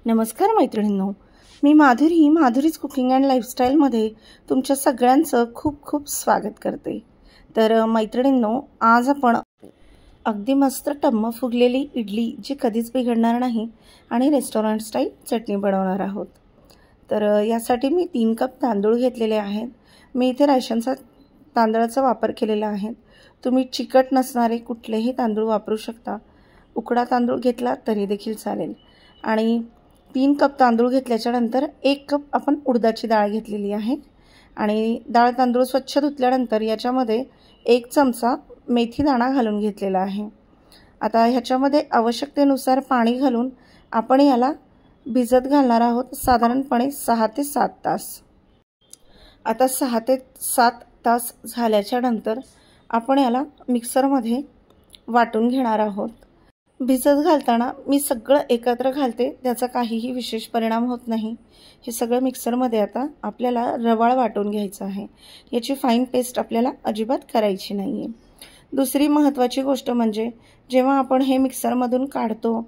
नमस्कार मैत्रिणींनो, मी Madhuri's cooking and लाईफस्टाईलमध्ये तुमच्या सगळ्यांचं खूप खूप स्वागत करते। तर मैत्रिणींनो, आज आपण अगदी मस्त टम्म फुगलेली इडली जी कधीच बिघडणार नाही आणि रेस्टॉरंट स्टाईल चटणी बनवणार आहोत। तर यासाठी मी 3 कप तांदूळ घेतलेले आहेत। मी इथे राशनचा तांदळाचा वापर केलेला आहे। तुम्ही चिकट नसणारे कुठलेही तांदूळ वापरू शकता। उकडा तांदूळ घेतला तरी देखील चालेल। आणि 3 कप तांदूळ घेतल्याच्या नंतर 1 कप आपण उडदाची डाळ घेतलेली आहे आणि डाळ तांदूळ स्वच्छ धुतल्यानंतर याच्यामध्ये 1 चमचा मेथी दाणा घालून घेतलेला आहे। आता ह्याच्यामध्ये आवश्यकतेनुसार पाणी घालून आपण याला भिजत घालणार आहोत साधारणपणे 6 ते 7 तास। आता 6 ते 7 तास झाल्याच्या नंतर आपण याला मिक्सरमध्ये वाटून घेणार आहोत। भिजत घालताना मी सगळं एकत्र घालते, त्याचा काहीही विशेष परिणाम होत नाही। हे सगळं मिक्सरमध्ये आता आपल्याला रवाळ वाटून घ्यायचं आहे। याची फाईन पेस्ट आपल्याला अजिबात करायची नाहीये। दुसरी महत्त्वाची गोष्ट म्हणजे जेव्हा आपण हे मिक्सरमधून काढतो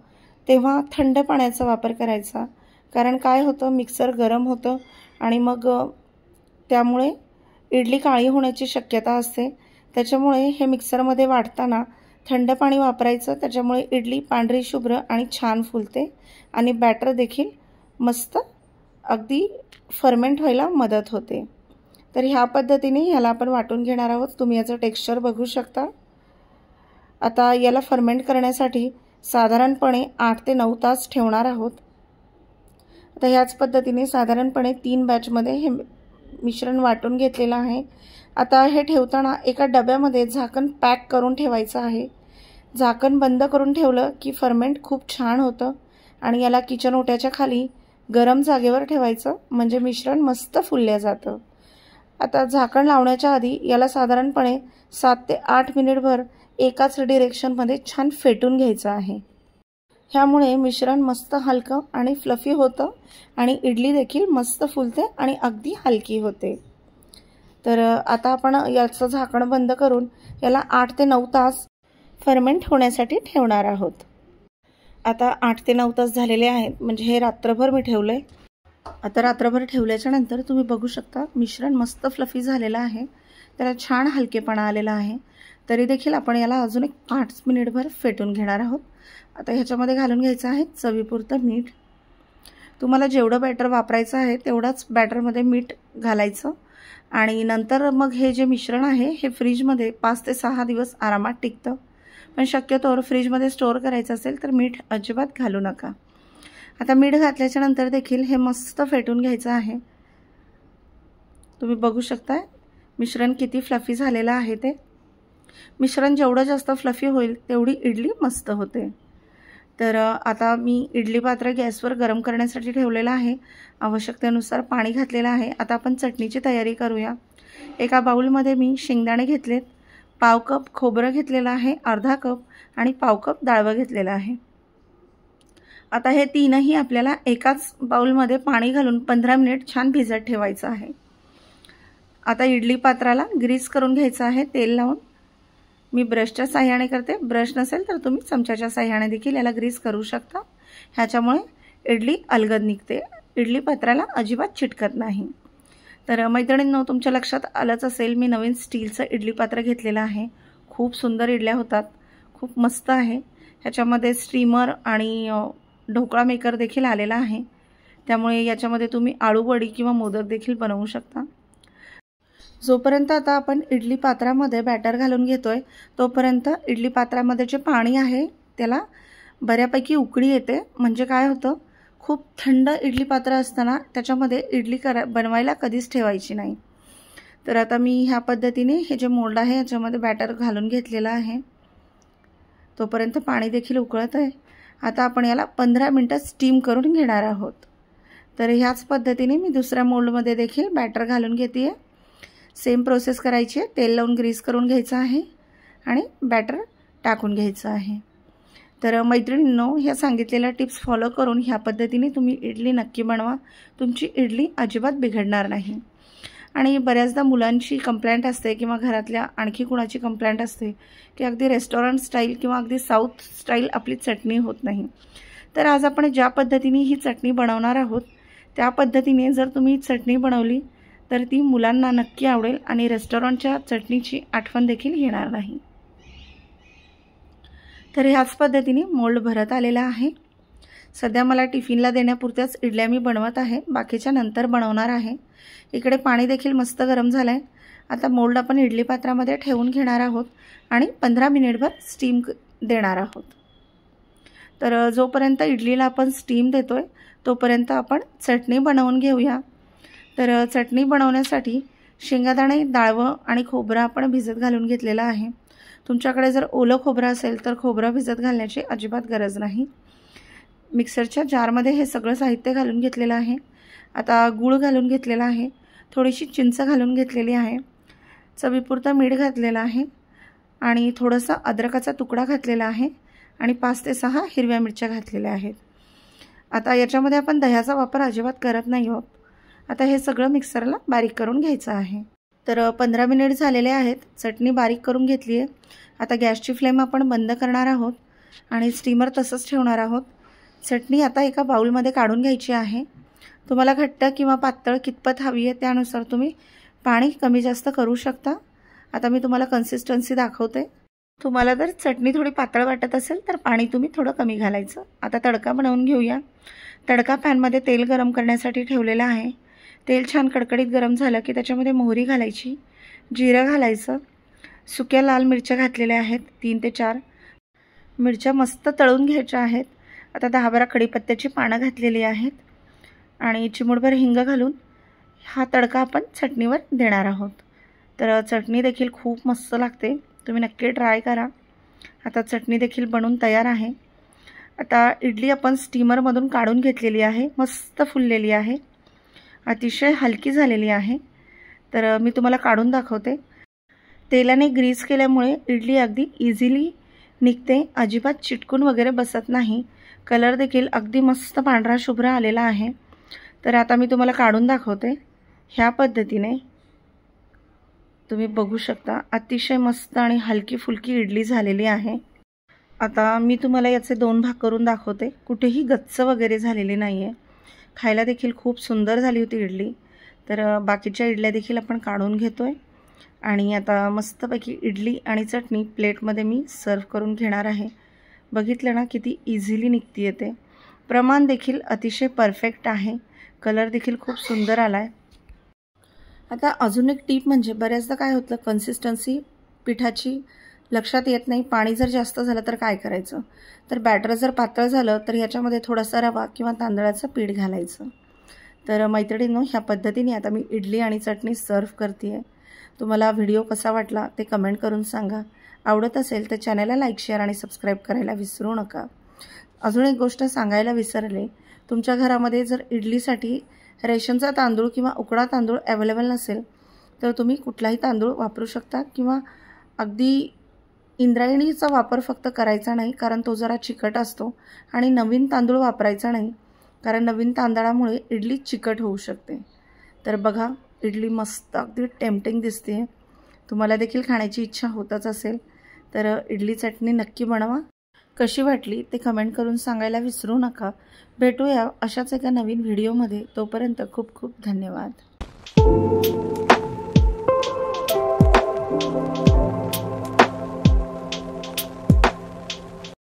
तेव्हा थंड पाण्याचा वापर करायचा, कारण काय होतं, मिक्सर गरम होतं आणि मग त्यामुळे इडली काळी होण्याची शक्यता असते। त्याच्यामुळे हे मिक्सरमध्ये वाटताना थंड पाणी वापरायचं, त्याच्यामुळे इडली पांढरी शुभ्र आणि छान फुलते आणि बॅटर देखील मस्त अगदी फर्मेंट व्हायला मदत होते। तर ह्या पद्धतीने याला आपण वाटून घेणार आहोत। तुम्ही याचं टेक्स्चर बघू शकता। आता याला फर्मेंट करण्यासाठी साधारणपणे 8 ते 9 तास ठेवणार आहोत। आता ह्याच पद्धतीने साधारणपणे 3 बॅचमध्ये हे मिश्रण वाटून घेतलेलं आहे। आता हे ठेवताना एका डब्यामध्ये झाकण पॅक करून ठेवायचं आहे। झाकण बंद करून ठेवलं की फर्मेंट खूप छान होतं आणि याला किचन ओट्याच्या खाली गरम जागेवर ठेवायचं, म्हणजे मिश्रण मस्त फुललं जातं। आता झाकण लावण्याच्या आधी याला साधारणपणे 7 ते 8 मिनिटभर एकाच डिरेक्शनमध्ये छान फेटून घ्यायचं आहे। ह्यामुळे मिश्रण मस्त हलकं आणि फ्लफी होतं आणि इडली देखील मस्त फुलते आणि अगदी हलकी होते। तर आता आपण याचं झाकण बंद करून याला 8 ते 9 तास फर्मेंट होण्यासाठी ठेवणार आहोत। आता 8 ते 9 तास झालेले आहेत, म्हणजे हे रात्रभर मी ठेवलंय। आता रात्रभर ठेवल्याच्या नंतर तुम्ही बघू शकता मिश्रण मस्त फ्लफी झालेलं आहे, त्याला छान हलकेपणा आलेला आहे। तरी देखील आपण याला अजून एक 5 मिनिटभर फेटून घेणार आहोत। आता ह्याच्यामध्ये घालून घ्यायचं आहे चवीपुरतं मीठ। तुम्हाला जेवढं बॅटर वापरायचं आहे तेवढाच बॅटरमध्ये मीठ घालायचं आणि नंतर मग हे जे मिश्रण आहे हे फ्रीजमध्ये 5 ते 6 दिवस आरामात टिकतं, पण शक्यतोवर फ्रीजमध्ये स्टोअर करायचं असेल तर मीठ अजिबात घालू नका। आता मीठ घातल्याच्या नंतर देखील हे मस्त फेटून घ्यायचं आहे। तुम्ही बघू शकता मिश्रण किती फ्लफी झालेलं आहे। ते मिश्रण जेवढं जास्त फ्लफी होईल तेवढी इडली मस्त होते। तर आता मी इडली पात्र गॅसवर गरम करण्यासाठी ठेवलेलं आहे। आवश्यकतेनुसार पाणी घातलेलं आहे। आता आपण चटणीची तयारी करूया। एका बाउलमध्ये मी शेंगदाणे घेतलेत, पाव कप खोबरं घेतलेलं आहे, अर्धा कप आणि पाव कप डाळवं घेतलेलं आहे। आता हे तीनही आपल्याला एकाच बाउलमध्ये पाणी घालून 15 मिनिट छान भिजत ठेवायचं आहे। आता इडली पात्राला ग्रीस करून घ्यायचं आहे तेल लावून। मी ब्रशच्या साहाय्याने करते, ब्रश नसेल तर तुम्ही चमच्याच्या साहाय्याने देखील याला ग्रीस करू शकता। ह्याच्यामुळे इडली अलगद निघते, इडली पात्राला अजिबात चिटकत नाही। तर मैत्रिणींनो, तुमच्या लक्षात आलंच असेल मी नवीन स्टीलचं इडली पात्र घेतलेलं आहे। खूप सुंदर इडल्या होतात, खूप मस्त आहे। ह्याच्यामध्ये स्टीमर आणि ढोकळा मेकर देखील आलेला आहे, त्यामुळे याच्यामध्ये तुम्ही आळू वडी किंवा मोदक देखील बनवू शकता। जोपर्यंत आता आपण इडली पात्रामध्ये बॅटर घालून घेतोय तोपर्यंत इडली पात्रामध्ये जे पाणी आहे त्याला बऱ्यापैकी उकळी येते। म्हणजे काय होतं, खूप थंड इडली पात्र असताना त्याच्यामध्ये इडली बनवायला कधीच ठेवायची नाही। तर आता मी ह्या पद्धतीने हे जे मोल्ड आहे याच्यामध्ये बॅटर घालून घेतलेलं आहे। तोपर्यंत पाणी देखील उकळत आहे। आता आपण याला 15 मिनिटं स्टीम करून घेणार आहोत। तर ह्याच पद्धतीने मी दुसऱ्या मोल्डमध्ये देखील बॅटर घालून घेते। सेम प्रोसेस करायची आहे। तेल लावून ग्रीस करून घ्यायचं आहे आणि बॅटर टाकून घ्यायचं आहे। तर मैत्रिणींनो, ह्या सांगितलेल्या टिप्स फॉलो करून ह्या पद्धतीने तुम्ही इडली नक्की बनवा, तुमची इडली अजिबात बिघडणार नाही। आणि बऱ्याचदा मुलांची कंप्लेंट असते किंवा घरातल्या आणखी कुणाची कंप्लेंट असते की अगदी रेस्टॉरंट स्टाईल किंवा अगदी साऊथ स्टाईल आपली चटणी होत नाही। तर आज आपण ज्या पद्धतीने ही चटणी बनवणार आहोत त्या पद्धतीने जर तुम्ही चटणी बनवली तर ती मुलांना नक्की आवडेल आणि रेस्टॉरंटच्या चटणीची आठवण देखील येणार नाही। तर ह्याच पद्धतीने मोल्ड भरत आलेला आहे। सध्या मला टिफिनला देण्यापुरत्याच इडल्या मी बनवत आहे, बाकीच्या नंतर बनवणार आहे। इकडे पाणी देखील मस्त गरम झालंय। आता मोल्ड आपण इडली पात्रामध्ये ठेवून घेणार आहोत आणि 15 मिनिटभर स्टीम देणार आहोत। तर जोपर्यंत इडलीला आपण स्टीम देतोय तोपर्यंत आपण चटणी बनवून घेऊया। तर चटणी बनवण्यासाठी शेंगादाणे, डाळवं आणि खोबरं आपण भिजत घालून घेतलेलं आहे। तुमच्याकडे जर ओलं खोबरं असेल तर खोबरं भिजत घालण्याची अजिबात गरज नाही। मिक्सरच्या जारमध्ये हे सगळं साहित्य घालून घेतलेलं आहे। आता गूळ घालून घेतलेला आहे, थोडीशी चिंच घालून घेतलेली आहे, चवीपुरतं मीठ घातलेलं आहे आणि थोडासा अद्रकाचा तुकडा घातलेला आहे आणि 5 ते 6 हिरव्या मिरच्या घातलेल्या आहेत। आता याच्यामध्ये आपण दह्याचा वापर अजिबात करत नाही आहोत। आता हे सगळं मिक्सरला बारीक करून घ्यायचं आहे। तर 15 मिनिट झालेले आहेत, चटणी बारीक करून घेतली आहे। आता गॅसची फ्लेम आपण बंद करणार आहोत आणि स्टीमर तसंच ठेवणार आहोत। चटणी आता एका बाउलमध्ये काढून घ्यायची आहे। तुम्हाला घट्ट किंवा पातळ कितपत हवी आहे त्यानुसार तुम्ही पाणी कमी जास्त करू शकता। आता मी तुम्हाला कन्सिस्टन्सी दाखवते। तुम्हाला जर चटणी थोडी पातळ वाटत असेल तर पाणी तुम्ही थोडं कमी घालायचं। आता तडका बनवून घेऊया। तडका पॅनमध्ये तेल गरम करण्यासाठी ठेवलेलं आहे। तेल छान कडकडीत गरम झालं की त्याच्यामध्ये मोहरी घालायची, जिरं घालायचं, सुक्या लाल मिरच्या घातलेल्या आहेत 3 ते 4, मिरच्या मस्त तळून घ्यायच्या आहेत। आता 10-12 कढीपत्त्याची पानं घातलेली आहेत आणि चिमूटभर हिंग घालून हा तडका आपण चटणीवर देणार आहोत। तर चटणी देखील खूप मस्त लागते, तुम्ही नक्की ट्राय करा। आता चटणी देखील बनवून तयार आहे। आता इडली आपण स्टीमरमधून काढून घेतलेली आहे, मस्त फुललेली आहे, अतिशय हलकी झालेली आहे। तर मी तुम्हाला काढून दाखवते। तेलाने ग्रीस केल्यामुळे इडली अगदी इझिली निघते, अजिबात चिटकून वगैरे बसत नाही। कलर देखील अगदी मस्त पांढरा शुभ्र आलेला आहे। तर आता मी तुम्हाला काढून दाखवते। ह्या पद्धतीने तुम्ही बघू शकता, अतिशय मस्त आणि हलकी फुलकी इडली झालेली आहे। आता मी तुम्हाला याचे 2 भाग करून दाखवते। कुठेही गच्च वगैरे झालेली नाही आहे, खायला देखील खूप सुंदर झाली होती इडली। तर बाकीच्या इडल्या देखील आपण काढून घेतोय आणि आता मस्तपैकी इडली आणि चटणी प्लेटमध्ये मी सर्व करून घेणार आहे। बघितलं ना किती इझिली निघते ते, प्रमाण देखील अतिशय परफेक्ट आहे, कलर देखील खूप सुंदर आलाय। आता अजून एक टीप म्हणजे बऱ्याचदा काय होतं, कन्सिस्टन्सी पिठाची लक्षात येत नाही। पाणी जर जास्त झालं तर काय करायचं, तर बॅटर जर पातळ झालं तर ह्याच्यामध्ये थोडासा रवा किंवा तांदळाचं पीठ घालायचं। तर मैत्रिणींनो, ह्या पद्धतीने आता मी इडली आणि चटणी सर्व करते आहे। तुम्हाला व्हिडिओ कसा वाटला ते कमेंट करून सांगा। आवडत असेल तर चॅनलला लाईक, शेअर आणि सबस्क्राईब करायला विसरू नका। अजून एक गोष्ट सांगायला विसरले, तुमच्या घरामध्ये जर इडलीसाठी रेशनचा तांदूळ किंवा उकडा तांदूळ अवेलेबल नसेल तर तुम्ही कुठलाही तांदूळ वापरू शकता किंवा अगदी इंद्रायणीचा वापर फक्त करायचा नाही, कारण तो जरा चिकट असतो, आणि नवीन तांदूळ वापरायचा नाही, कारण नवीन तांदळामुळे इडली चिकट होऊ शकते। तर बघा, इडली मस्त अगदी टेम्पटिंग दिसते। तुम्हाला देखील खाण्याची इच्छा होतच असेल तर इडली चटणी नक्की बनवा। कशी वाटली ते कमेंट करून सांगायला विसरू नका। भेटूया अशाच एका नवीन व्हिडिओमध्ये, तोपर्यंत खूप खूप धन्यवाद।